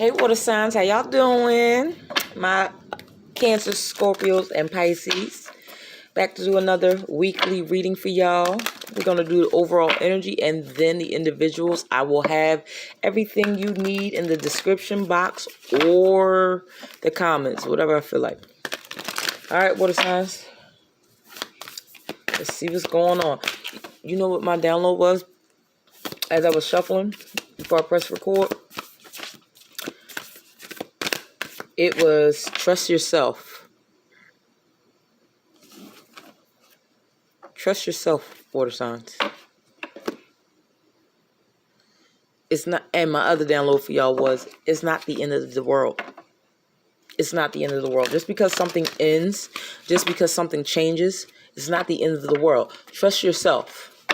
Hey, water signs, how y'all doing? My Cancer, Scorpios, and Pisces. Back to do another weekly reading for y'all. We're going to do the overall energy and then the individuals. I will have everything you need in the description box or the comments, whatever I feel like. All right, water signs. Let's see what's going on. You know what my download was as I was shuffling before I pressed record? It was trust yourself. Trust yourself, water signs. It's not, and my other download for y'all was, it's not the end of the world. It's not the end of the world. Just because something ends, just because something changes, it's not the end of the world. Trust yourself.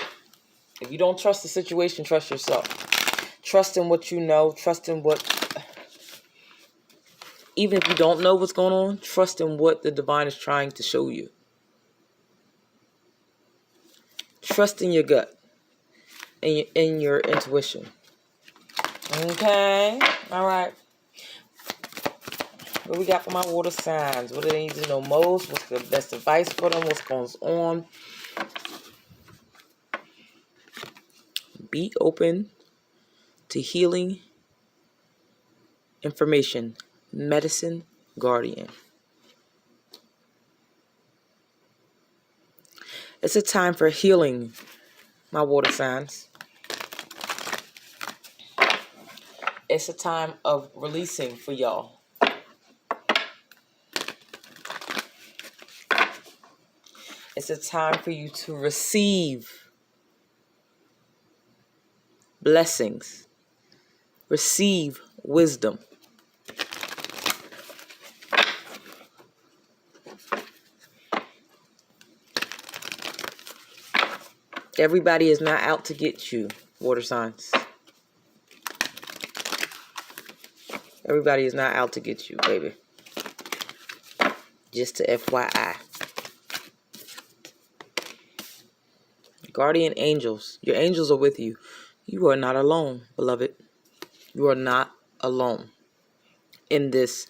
If you don't trust the situation, trust yourself. Trust in what you know. Trust in what, even if you don't know what's going on, trust in what the divine is trying to show you. Trust in your gut and in your intuition. Okay, all right. What we got for my water signs? What do they need to know most? What's the best advice for them? What's going on? Be open to healing information. Medicine guardian. It's a time for healing, my water signs. It's a time of releasing for y'all. It's a time for you to receive blessings. Receive wisdom. Everybody is not out to get you, water signs. Everybody is not out to get you, baby. Just to FYI. Guardian angels. Your angels are with you. You are not alone, beloved. You are not alone in this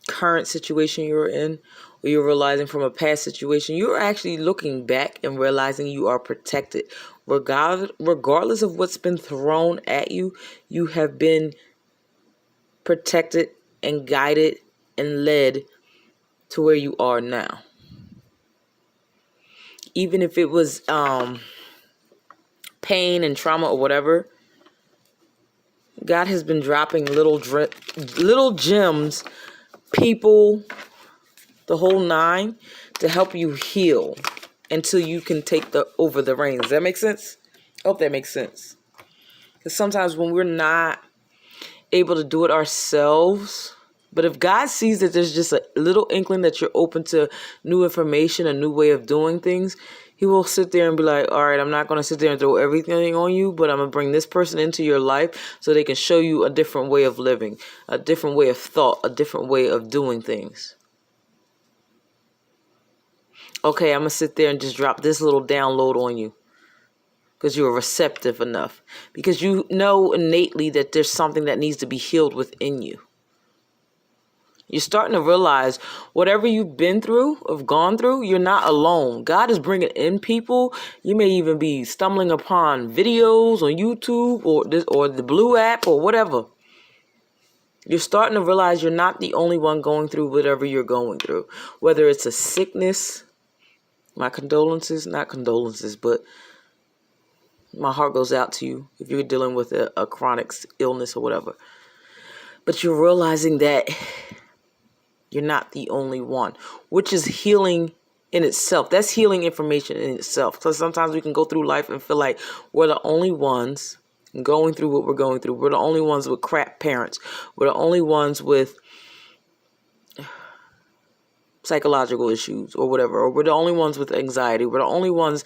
current situation you're in, or you're realizing from a past situation. You're actually looking back and realizing you are protected. Regardless of what's been thrown at you, you have been protected and guided and led to where you are now. Even if it was pain and trauma or whatever, God has been dropping little gems, people, the whole nine, to help you heal until you can take over the reins. Does that make sense? I hope that makes sense. Because sometimes when we're not able to do it ourselves, but if God sees that there's just a little inkling that you're open to new information, a new way of doing things, he will sit there and be like, all right, I'm not going to sit there and throw everything on you, but I'm going to bring this person into your life so they can show you a different way of living, a different way of thought, a different way of doing things. Okay, I'm going to sit there and just drop this little download on you because you're receptive enough, because you know innately that there's something that needs to be healed within you. You're starting to realize whatever you've been through, have gone through, you're not alone. God is bringing in people. You may even be stumbling upon videos on YouTube or the Blue app or whatever. You're starting to realize you're not the only one going through whatever you're going through. Whether it's a sickness, my condolences, not condolences, but my heart goes out to you if you're dealing with a chronic illness or whatever. But you're realizing that you're not the only one, which is healing in itself. That's healing information in itself. Because sometimes we can go through life and feel like we're the only ones going through what we're going through. We're the only ones with crap parents. We're the only ones with psychological issues or whatever. Or we're the only ones with anxiety. We're the only ones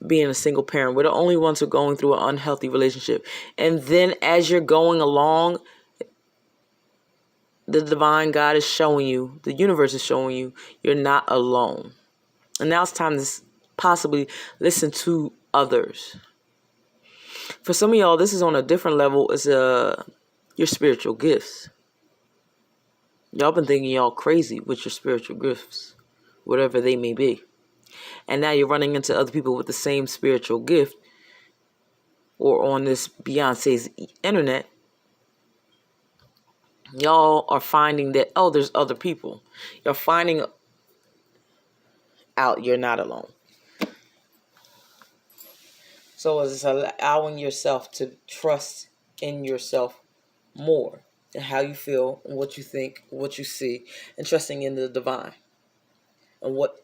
being a single parent. We're the only ones who are going through an unhealthy relationship. And then as you're going along, the divine God is showing you, the universe is showing you, you're not alone. And now it's time to possibly listen to others. For some of y'all, this is on a different level. It's a your spiritual gifts. Y'all been thinking y'all crazy with your spiritual gifts, whatever they may be. And now you're running into other people with the same spiritual gift, or on this Beyonce's internet. Y'all are finding that, oh, there's other people. You're finding out you're not alone. So it's allowing yourself to trust in yourself more, and how you feel, and what you think, what you see, and trusting in the divine and what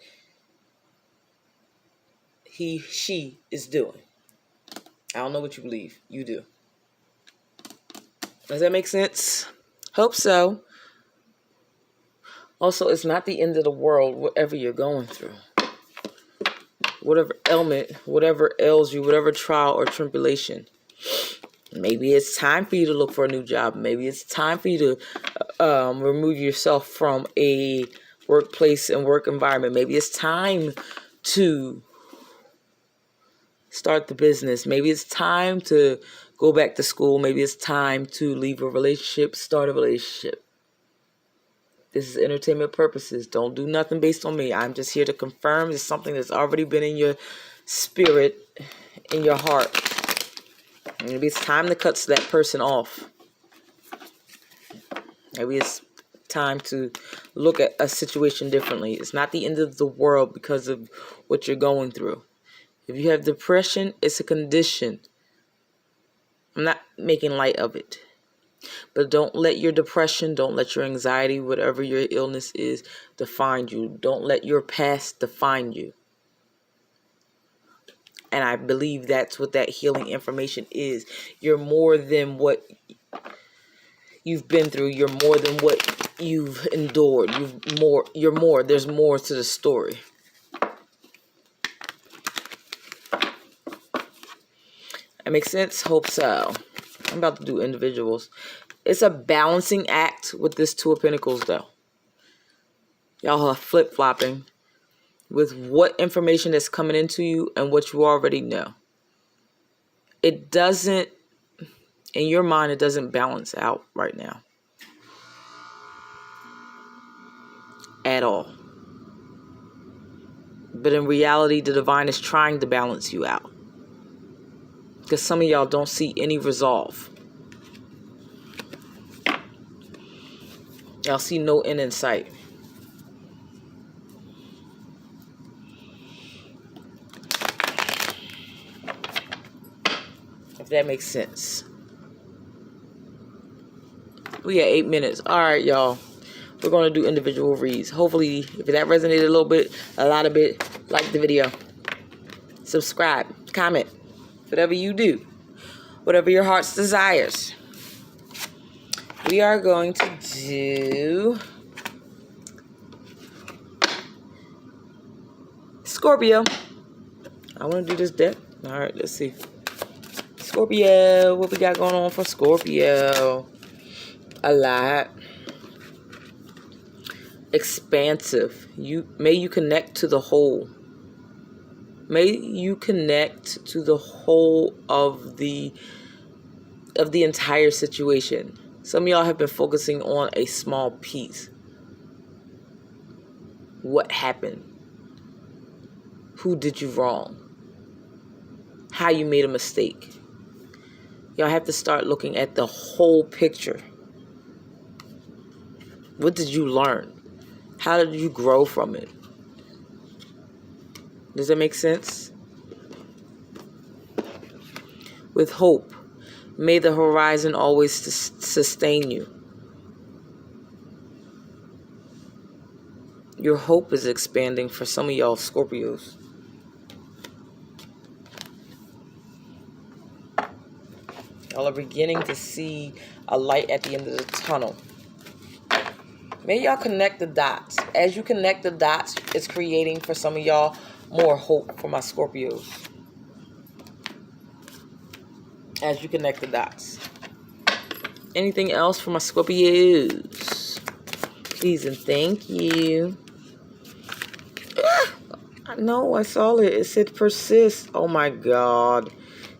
she is doing. I don't know what you believe. You do. Does that make sense? Hope so. Also, it's not the end of the world, whatever you're going through. Whatever ailment, whatever ails you, whatever trial or tribulation. Maybe it's time for you to look for a new job. Maybe it's time for you to remove yourself from a workplace and work environment. Maybe it's time to start the business. Maybe it's time to go back to school. Maybe it's time to leave a relationship, start a relationship. This is entertainment purposes. Don't do nothing based on me. I'm just here to confirm it's something that's already been in your spirit, in your heart. Maybe it's time to cut that person off. Maybe it's time to look at a situation differently. It's not the end of the world because of what you're going through. If you have depression, it's a condition. I'm not making light of it. But don't let your depression, don't let your anxiety, whatever your illness is, define you. Don't let your past define you. And I believe that's what that healing information is. You're more than what you've been through. You're more than what you've endured. You're more. There's more to the story. That makes sense? Hope so. I'm about to do individuals. It's a balancing act with this Two of Pentacles, though. Y'all are flip-flopping with what information that's coming into you and what you already know. It doesn't, in your mind, it doesn't balance out right now. At all. But in reality, the divine is trying to balance you out. Because some of y'all don't see any resolve. Y'all see no end in sight. If that makes sense. We got 8 minutes. All right, y'all. We're going to do individual reads. Hopefully, if that resonated a little bit, a lot of it, like the video. Subscribe. Comment. Whatever you do. Whatever your heart's desires. We are going to do Scorpio. I want to do this deck. All right, let's see. Scorpio. What we got going on for Scorpio? A lot. Expansive. May you connect to the whole. May you connect to the whole of the entire situation. Some of y'all have been focusing on a small piece. What happened? Who did you wrong? How you made a mistake. Y'all have to start looking at the whole picture. What did you learn? How did you grow from it? Does that make sense? With hope, may the horizon always sustain you. Your hope is expanding for some of y'all Scorpios. Y'all are beginning to see a light at the end of the tunnel. May y'all connect the dots. As you connect the dots, it's creating for some of y'all more hope for my Scorpios. As you connect the dots. Anything else for my Scorpios? Please and thank you. No, I saw it. It said persist. Oh my God.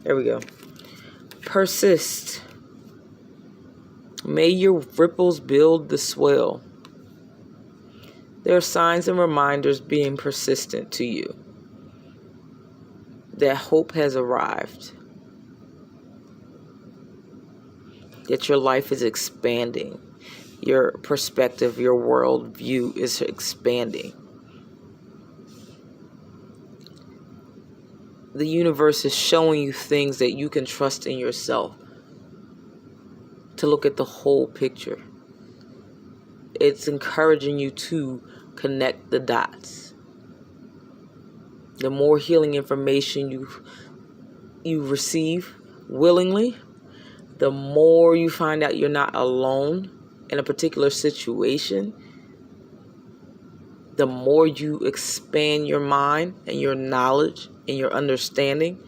There we go. Persist. May your ripples build the swell. There are signs and reminders being persistent to you that hope has arrived, that your life is expanding, your perspective, your world view is expanding. The universe is showing you things that you can trust in yourself to look at the whole picture. It's encouraging you to connect the dots. The more healing information you receive willingly, the more you find out you're not alone in a particular situation, the more you expand your mind and your knowledge and your understanding,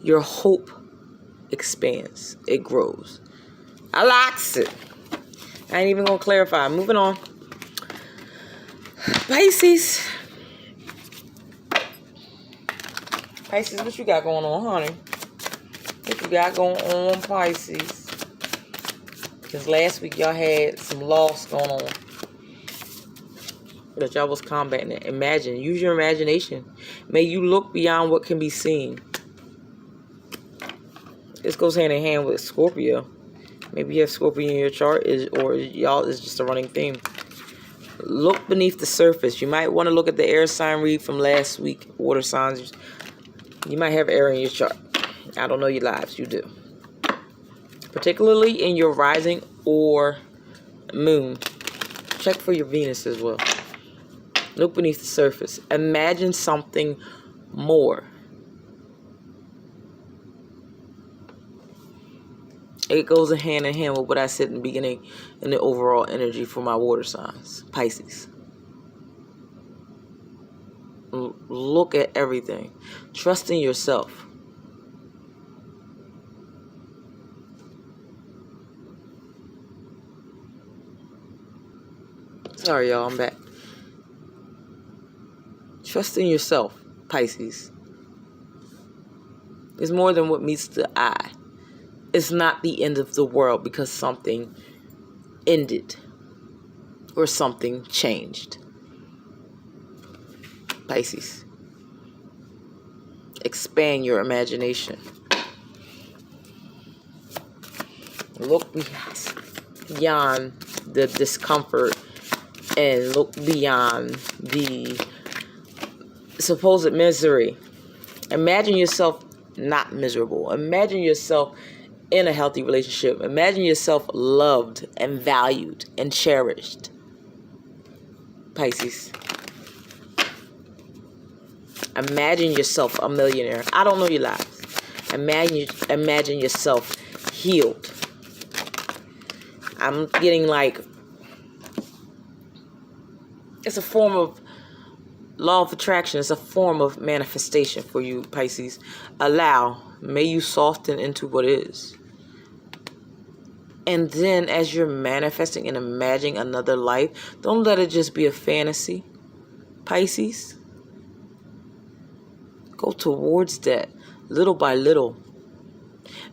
your hope expands. It grows. I likes it. I ain't even going to clarify. Moving on. Pisces. Pisces, what you got going on, honey? What you got going on, Pisces? Because last week y'all had some loss going on that y'all was combating it. Imagine. Use your imagination. May you look beyond what can be seen. This goes hand in hand with Scorpio. Maybe you have Scorpio in your chart, or y'all is just a running theme. Look beneath the surface. You might want to look at the air sign read from last week. Water signs. You might have air in your chart. I don't know your lives. You do. Particularly in your rising or moon. Check for your Venus as well. Look beneath the surface. Imagine something more. It goes hand in hand with what I said in the beginning in the overall energy for my water signs. Pisces. Look at everything. Trust in yourself. Sorry, y'all. I'm back. Trust in yourself, Pisces. It's more than what meets the eye. It's not the end of the world because something ended or something changed. Pisces. Expand your imagination. Look beyond the discomfort and look beyond the supposed misery. Imagine yourself not miserable. Imagine yourself in a healthy relationship. Imagine yourself loved and valued and cherished. Pisces. Imagine yourself a millionaire. I don't know your lives. Imagine yourself healed. I'm getting like, it's a form of law of attraction. It's a form of manifestation for you, Pisces. Allow. May you soften into what is. And then as you're manifesting and imagining another life, don't let it just be a fantasy, Pisces. Go towards that little by little.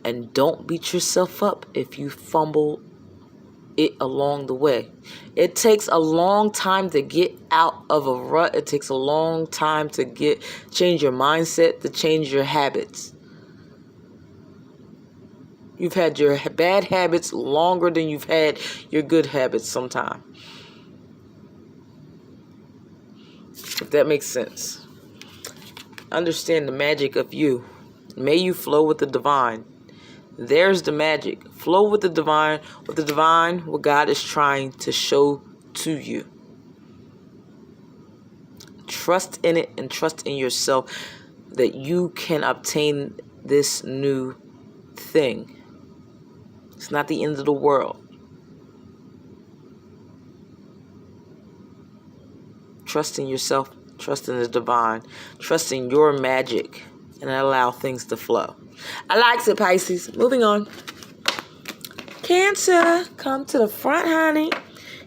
And don't beat yourself up if you fumble it along the way. It takes a long time to get out of a rut. It takes a long time to change your mindset, to change your habits. You've had your bad habits longer than you've had your good habits sometime. If that makes sense. Understand the magic of you. May you flow with the divine. There's the magic. Flow with the divine, what God is trying to show to you. Trust in it and trust in yourself that you can obtain this new thing. It's not the end of the world. Trust in yourself, trust in the divine, trust in your magic, and allow things to flow. I like it, Pisces. Moving on. Cancer, come to the front, honey.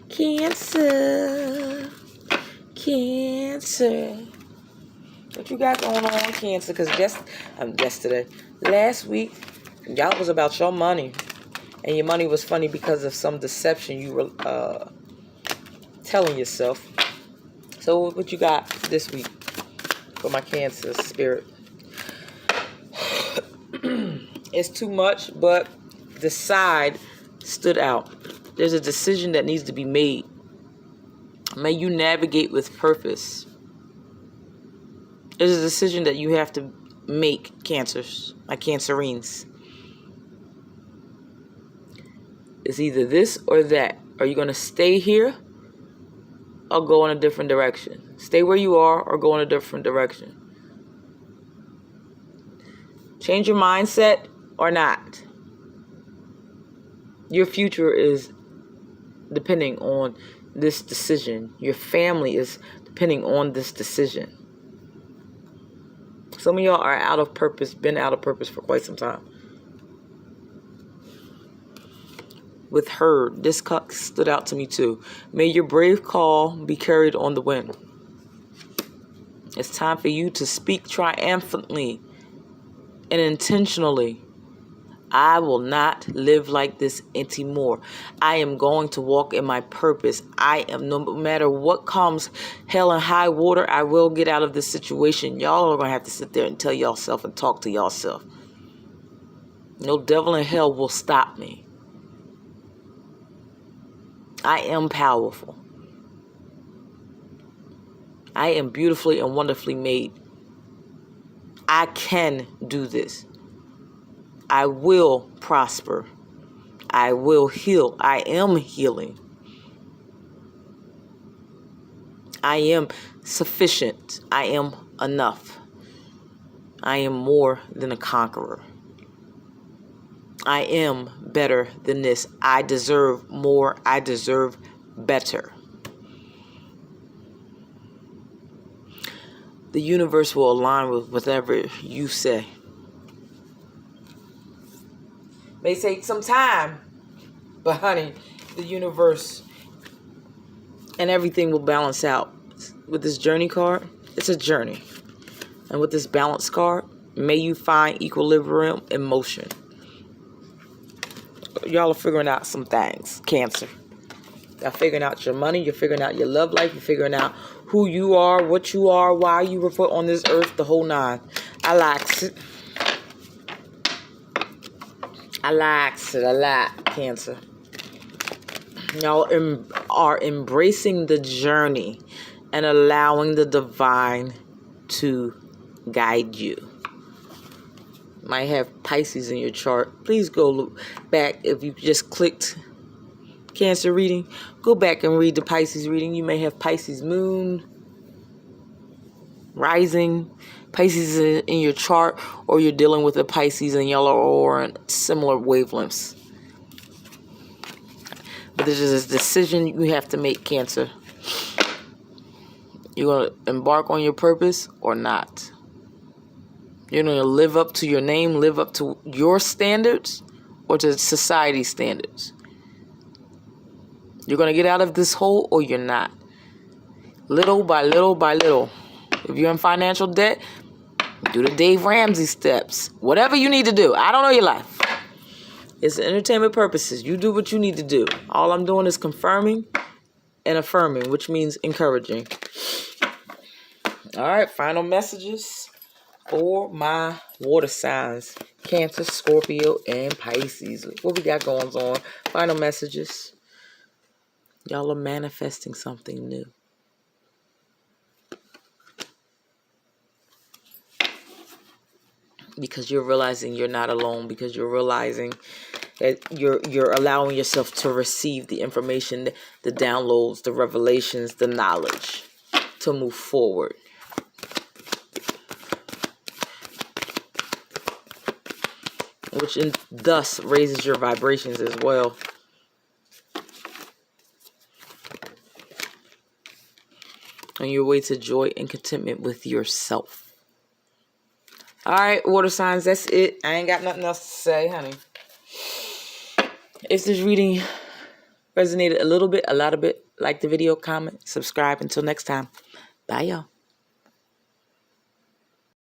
Cancer. What you got going on, Cancer? Because yesterday, last week, y'all was about your money. And your money was funny because of some deception you were telling yourself. So what you got this week for my Cancer spirit? It's too much, but decide stood out. There's a decision that needs to be made. May you navigate with purpose. There's a decision that you have to make, Cancers, my Cancerines. It's either this or that. Are you going to stay here or go in a different direction? Stay where you are or go in a different direction. Change your mindset or not. Your future is depending on this decision. Your family is depending on this decision. Some of y'all are out of purpose, been out of purpose for quite some time. With her, this cuck stood out to me too. May your brave call be carried on the wind. It's time for you to speak triumphantly and intentionally. I will not live like this anymore. I am going to walk in my purpose. I am, no matter what comes, hell and high water, I will get out of this situation. Y'all are going to have to sit there and tell yourself and talk to yourself. No devil in hell will stop me. I am powerful. I am beautifully and wonderfully made. I can do this. I will prosper. I will heal. I am healing. I am sufficient. I am enough. I am more than a conqueror. I am better than this. I deserve more. I deserve better. The universe will align with whatever you say. May take some time, but honey, the universe and everything will balance out. With this journey card, it's a journey. And with this balance card, may you find equilibrium in motion. Y'all are figuring out some things, Cancer. Y'all figuring out your money, you're figuring out your love life, you're figuring out who you are, what you are, why you were put on this earth, the whole nine. I likes it. I likes it a lot, Cancer. Y'all are embracing the journey and allowing the divine to guide you. Might have Pisces in your chart. Please go look back. If you just clicked Cancer reading, go back and read the Pisces reading. You may have Pisces moon, rising, Pisces in your chart, or you're dealing with a Pisces and yellow or similar wavelengths. But this is a decision you have to make, Cancer. You're going to embark on your purpose or not. You're going to live up to your name, live up to your standards, or to society's standards. You're going to get out of this hole or you're not. Little by little by little. If you're in financial debt, do the Dave Ramsey steps. Whatever you need to do. I don't know your life. It's entertainment purposes. You do what you need to do. All I'm doing is confirming and affirming, which means encouraging. All right, final messages for my water signs. Cancer, Scorpio, and Pisces. What we got going on? Final messages. Y'all are manifesting something new. Because you're realizing you're not alone. Because you're realizing that you're allowing yourself to receive the information, the downloads, the revelations, the knowledge to move forward. Which thus raises your vibrations as well. On your way to joy and contentment with yourself. All right, water signs, that's it. I ain't got nothing else to say, honey. If this reading resonated a little bit, a lot of bit, like the video, comment, subscribe. Until next time. Bye, y'all.